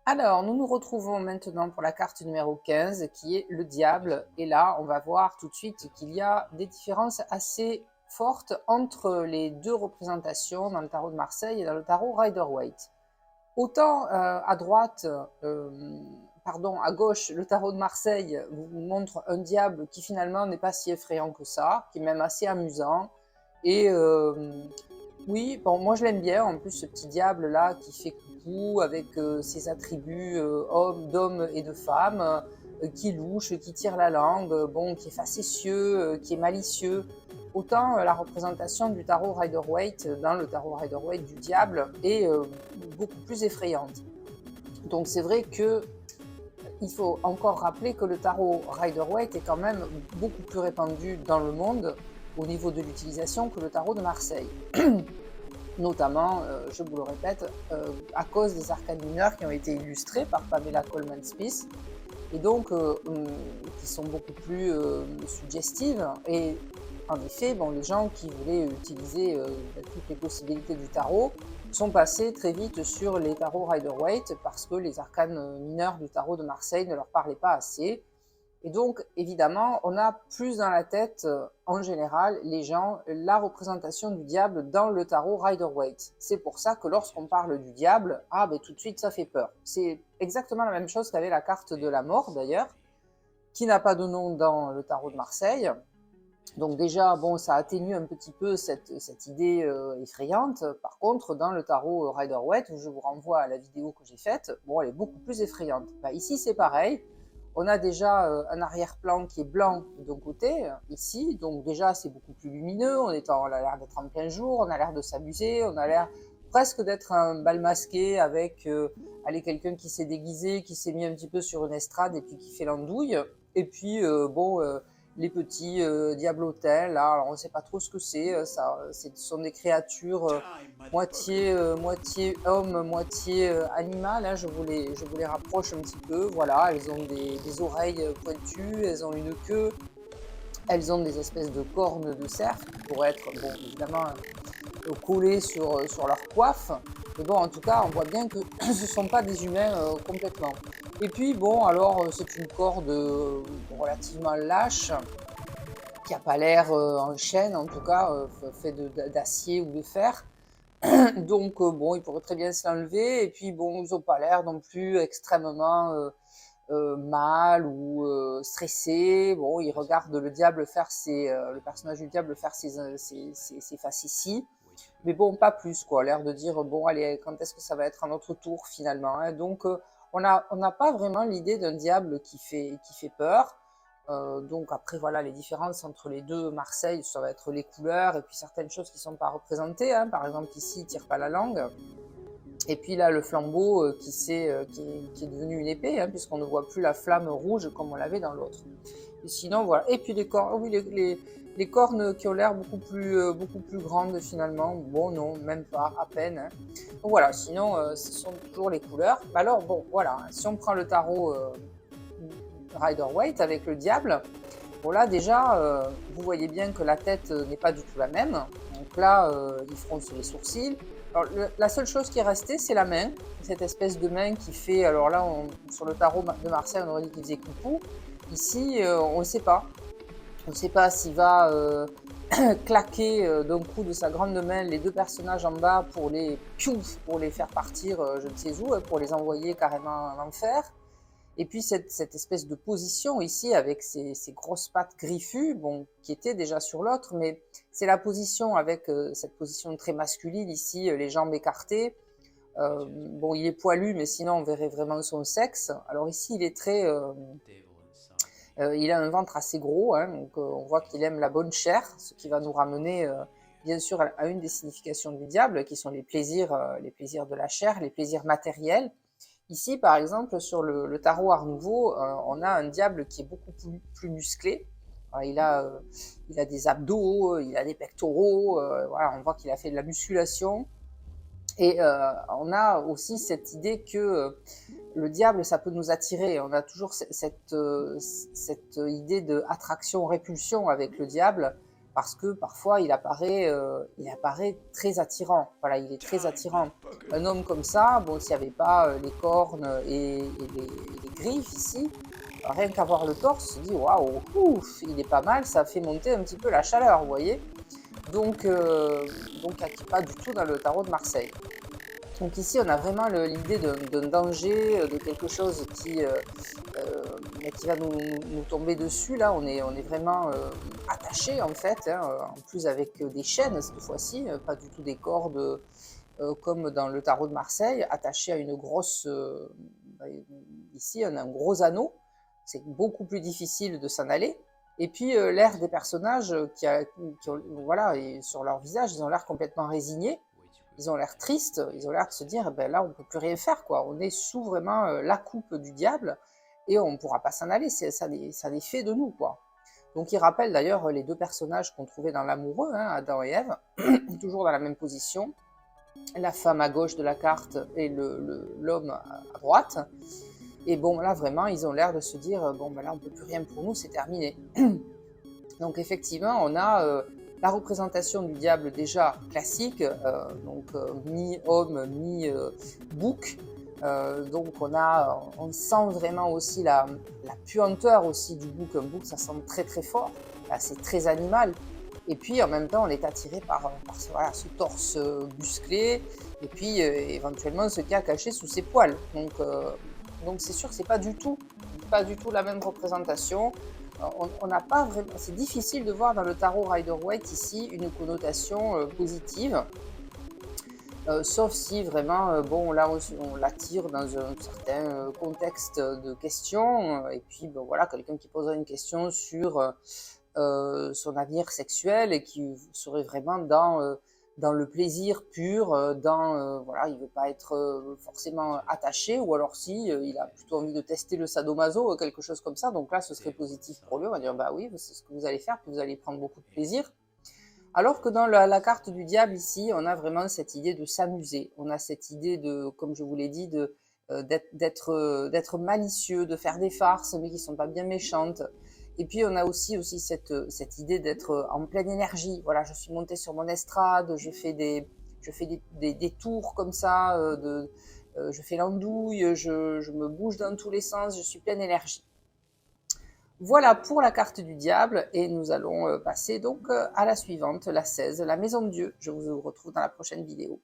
Alors, nous nous retrouvons maintenant pour la carte numéro 15, qui est le diable. Et là, on va voir tout de suite qu'il y a des différences assez fortes entre les deux représentations dans le tarot de Marseille et dans le tarot Rider-Waite. Autant à droite, pardon, à gauche, le tarot de Marseille vous montre un diable qui finalement n'est pas si effrayant que ça, qui est même assez amusant. Et oui, bon, moi je l'aime bien, en plus ce petit diable là qui fait coucou avec ses attributs d'homme et de femme, qui louche, qui tire la langue, bon, qui est facétieux, qui est malicieux. Autant la représentation du tarot Rider-Waite, dans le tarot Rider-Waite du diable, est beaucoup plus effrayante. Donc c'est vrai que il faut encore rappeler que le tarot Rider-Waite est quand même beaucoup plus répandu dans le monde au niveau de l'utilisation que le tarot de Marseille. Notamment, je vous le répète, à cause des arcanes mineures qui ont été illustrées par Pamela Colman-Smith et donc qui sont beaucoup plus suggestives. Et en effet, bon, les gens qui voulaient utiliser toutes les possibilités du tarot sont passés très vite sur les tarots Rider-Waite parce que les arcanes mineurs du tarot de Marseille ne leur parlaient pas assez. Et donc, évidemment, on a plus dans la tête, en général, les gens, la représentation du diable dans le tarot Rider-Waite. C'est pour ça que lorsqu'on parle du diable, ah ben tout de suite ça fait peur. C'est exactement la même chose qu'avait la carte de la mort d'ailleurs, qui n'a pas de nom dans le tarot de Marseille. Donc déjà, bon, ça atténue un petit peu cette idée effrayante. Par contre, dans le tarot Rider-Waite, où je vous renvoie à la vidéo que j'ai faite, bon, elle est beaucoup plus effrayante. Bah, ici, c'est pareil. On a déjà un arrière-plan qui est blanc d'un côté, ici, donc déjà c'est beaucoup plus lumineux, on a l'air d'être en plein jour, on a l'air de s'amuser, on a l'air presque d'être un bal masqué avec allez, quelqu'un qui s'est déguisé, qui s'est mis un petit peu sur une estrade et puis qui fait l'andouille. Et puis bon, les petits diablotins, là, alors on ne sait pas trop ce que c'est, ce sont des créatures moitié homme, moitié animal, hein, je vous les rapproche un petit peu, voilà, elles ont des oreilles pointues, elles ont une queue, elles ont des espèces de cornes de cerf qui pourraient être, bon, évidemment, collées sur leur coiffe, mais bon, en tout cas, on voit bien que ce ne sont pas des humains complètement. Et puis, bon, alors, c'est une corde relativement lâche, qui n'a pas l'air en chaîne, en tout cas, fait d'acier ou de fer. Donc, bon, ils pourraient très bien se l'enlever. Et puis, bon, ils n'ont pas l'air non plus extrêmement mal ou stressés. Bon, ils regardent le diable faire le personnage du diable faire ses facéties. Mais bon, pas plus, quoi. L'air de dire, bon, allez, quand est-ce que ça va être à notre tour, finalement, hein. Donc, on n'a pas vraiment l'idée d'un diable qui fait peur. Donc après voilà, les différences entre les deux Marseille, ça va être les couleurs et puis certaines choses qui ne sont pas représentées, hein. Par exemple ici il tire pas la langue, et puis là le flambeau qui est devenu une épée, hein, puisqu'on ne voit plus la flamme rouge comme on l'avait dans l'autre. Et sinon voilà, et puis les cornes, oui, les cornes qui ont l'air beaucoup plus grandes finalement, bon non, même pas, à peine, hein. Donc voilà, sinon ce sont toujours les couleurs. Alors bon voilà, si on prend le tarot Rider-Waite avec le diable, bon là déjà, vous voyez bien que la tête n'est pas du tout la même. Donc là, il fronce les sourcils. Alors, la seule chose qui est restée, c'est la main, cette espèce de main qui fait. Alors là, sur le tarot de Marseille, on aurait dit qu'il faisait coucou. Ici, on ne sait pas. On ne sait pas s'il va claquer d'un coup de sa grande main les deux personnages en bas pour pour les faire partir, je ne sais où, pour les envoyer carrément en enfer. Et puis cette espèce de position ici avec ces grosses pattes griffues, bon, qui étaient déjà sur l'autre, mais c'est la position avec cette position très masculine ici, les jambes écartées. Bon, il est poilu, mais sinon on verrait vraiment son sexe. Alors ici, il est il a un ventre assez gros, hein, donc on voit qu'il aime la bonne chair, ce qui va nous ramener bien sûr à une des significations du diable, qui sont les plaisirs de la chair, les plaisirs matériels. Ici, par exemple, sur le tarot Art Nouveau, on a un diable qui est beaucoup plus musclé. Il a des abdos, il a des pectoraux, voilà, on voit qu'il a fait de la musculation. Et on a aussi cette idée que le diable, ça peut nous attirer. On a toujours cette idée d'attraction-répulsion avec le diable. parce que parfois il apparaît très attirant. Voilà, il est très attirant. Un homme comme ça, bon, s'il n'y avait pas les cornes et les griffes ici, rien qu'à voir le torse, on se dit waouh, ouf, il est pas mal, ça fait monter un petit peu la chaleur, vous voyez. Donc pas du tout dans le tarot de Marseille. Donc ici, on a vraiment l'idée d'un danger, de quelque chose qui va nous tomber dessus. Là, on est vraiment attaché en fait, hein, en plus avec des chaînes cette fois-ci, pas du tout des cordes comme dans le tarot de Marseille, attaché à une grosse, ici, on a un gros anneau. C'est beaucoup plus difficile de s'en aller. Et puis l'air des personnages voilà, et sur leur visage, ils ont l'air complètement résignés. Ils ont l'air tristes, ils ont l'air de se dire, ben là, on ne peut plus rien faire, quoi. On est sous vraiment la coupe du diable et on ne pourra pas s'en aller. Ça les fait de nous, quoi. Donc, il rappelle d'ailleurs les deux personnages qu'on trouvait dans l'amoureux, hein, Adam et Ève, toujours dans la même position. La femme à gauche de la carte et l'homme à droite. Et bon, là, vraiment, ils ont l'air de se dire, bon, ben là, on ne peut plus rien pour nous, c'est terminé. Donc, effectivement, on a la représentation du diable déjà classique, mi-homme, mi-bouc. Donc on sent vraiment aussi la puanteur aussi du bouc. Un bouc, ça sent très très fort, c'est très animal. Et puis en même temps, on est attiré par voilà, ce torse musclé, et puis éventuellement ce qu'il y a caché sous ses poils. Donc c'est sûr que c'est pas du tout la même représentation. On n'a pas vraiment, c'est difficile de voir dans le tarot Rider-Waite ici une connotation positive, sauf si vraiment, bon, là on l'attire dans un certain contexte de question, et puis bon, voilà, quelqu'un qui poserait une question sur son avenir sexuel et qui serait vraiment dans le plaisir pur, voilà, il veut pas être forcément attaché, ou alors si il a plutôt envie de tester le sadomaso, quelque chose comme ça. Donc là, ce serait positif pour lui. On va dire bah oui, c'est ce que vous allez faire, puis vous allez prendre beaucoup de plaisir. Alors que dans la carte du diable ici, on a vraiment cette idée de s'amuser. On a cette idée de, comme je vous l'ai dit, d'être malicieux, de faire des farces, mais qui sont pas bien méchantes. Et puis on a aussi cette idée d'être en pleine énergie. Voilà, je suis montée sur mon estrade, je fais des tours comme ça, je fais l'andouille, je me bouge dans tous les sens, je suis pleine énergie. Voilà pour la carte du diable, et nous allons passer donc à la suivante, la 16, la maison de Dieu. Je vous retrouve dans la prochaine vidéo.